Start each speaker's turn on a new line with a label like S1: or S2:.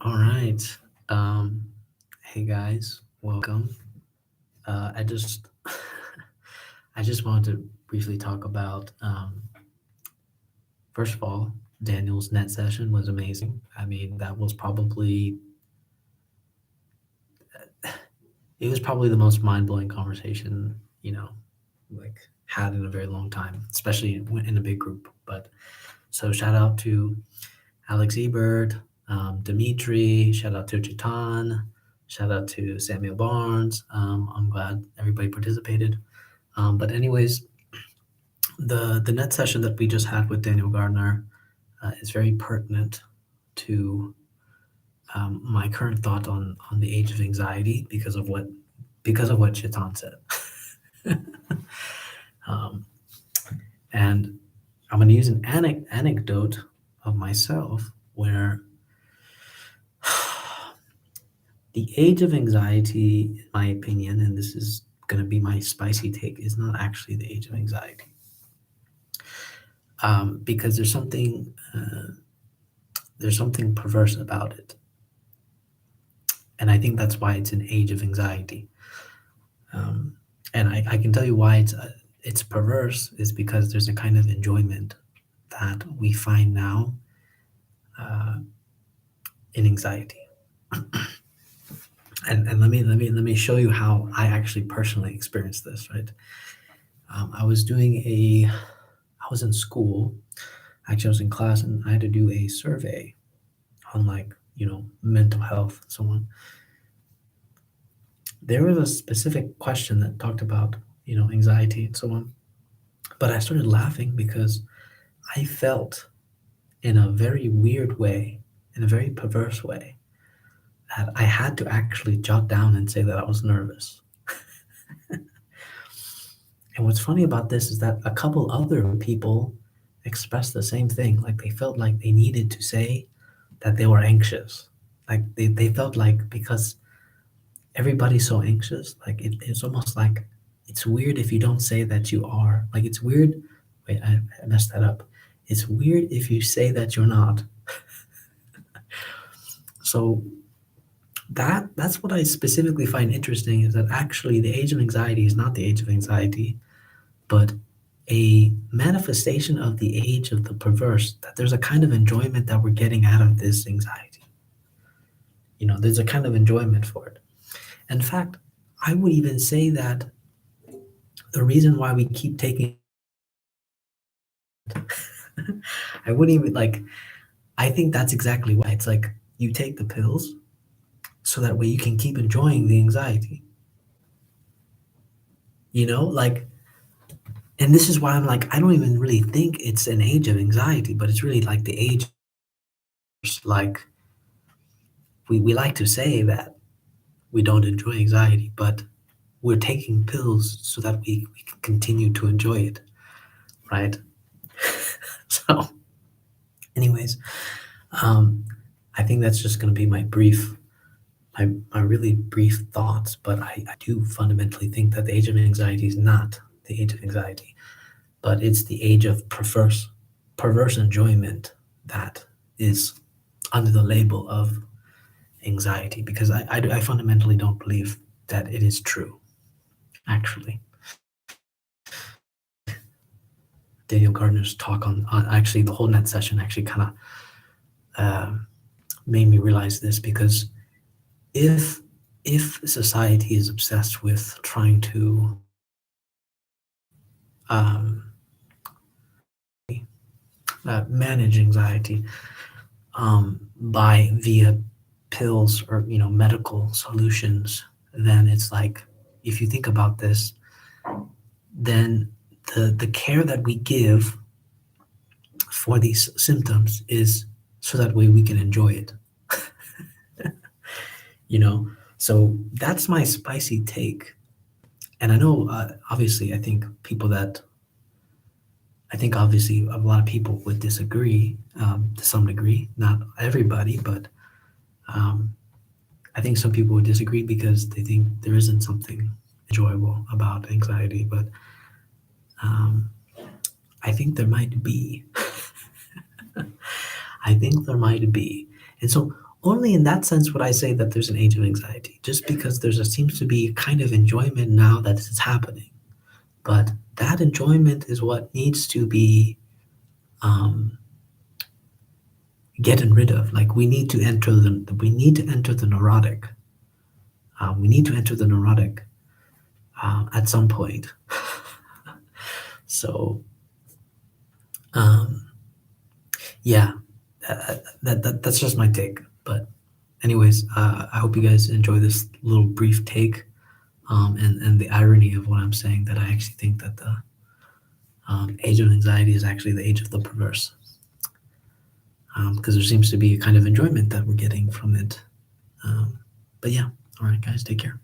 S1: All right. Um, hey guys, welcome. I just I just wanted to briefly talk about first of all, Daniel's net session was amazing. I mean, that was probably it was probably the most mind-blowing conversation, like had in a very long time, especially in a big group. But so shout out to Alex Ebert, Dimitri, shout out to Chitan, shout out to Samuel Barnes. I'm glad everybody participated. But anyways, the net session that we just had with Daniel Gardner is very pertinent to my current thought on the age of anxiety because of what Chitan said. um, and I'm going to use an anecdote of myself where the age of anxiety, in my opinion, and this is going to be my spicy take, is not actually the age of anxiety. Because there's something perverse about it, and I think that's why it's an age of anxiety. Um, and I can tell you why it's perverse is because there's a kind of enjoyment that we find now uh, in anxiety. And let me show you how I actually personally experienced this. Right, I was I was in school. Actually, I was in class, and I had to do a survey on mental health and so on. There was a specific question that talked about anxiety and so on, but I started laughing because I felt in a very weird way, in a very perverse way, that I had to actually jot down and say that I was nervous. And what's funny about this is that a couple other people expressed the same thing. Like they felt like they needed to say that they were anxious. Like they felt like because everybody's so anxious, like it's almost like it's weird if you don't say that you are. Like it's weird. Wait, I messed that up. It's weird if you say that you're not. So that's what I specifically find interesting is that actually the age of anxiety is not the age of anxiety, but a manifestation of the age of the perverse, that there's a kind of enjoyment that we're getting out of this anxiety. There's a kind of enjoyment for it. In fact, I would even say that the reason why we keep taking I wouldn't even like I think that's exactly why. It's like you take the pills so that way you can keep enjoying the anxiety. Like, and this is why I'm like, I don't even really think it's an age of anxiety, but it's really like the age, like we like to say that we don't enjoy anxiety, but we're taking pills so that we can continue to enjoy it, right? So, anyways, um, I think that's just going to be my really brief thoughts, but I do fundamentally think that the age of anxiety is not the age of anxiety, but it's the age of perverse enjoyment that is under the label of anxiety, because I fundamentally don't believe that it is true, actually. Daniel Gardner's talk on actually the whole net session actually kind of made me realize this, because if society is obsessed with trying to um, manage anxiety by via pills or medical solutions, then it's like, if you think about this, then the care that we give for these symptoms is so that way we can enjoy it. you know so that's my spicy take. And I know, obviously, I think obviously a lot of people would disagree, to some degree, not everybody, but um, I think some people would disagree because they think there isn't something enjoyable about anxiety, but um, I think there might be. I think there might be. And so only in that sense would I say that there's an age of anxiety, just because seems to be kind of enjoyment now that it's happening. But that enjoyment is what needs to be um, getting rid of. Like we need to enter the neurotic. We need to enter the neurotic at some point. So um, yeah, that's just my take. But anyways, I hope you guys enjoy this little brief take, and the irony of what I'm saying, that I actually think that the age of anxiety is actually the age of the perverse, because there seems to be a kind of enjoyment that we're getting from it. But yeah, all right, guys, take care.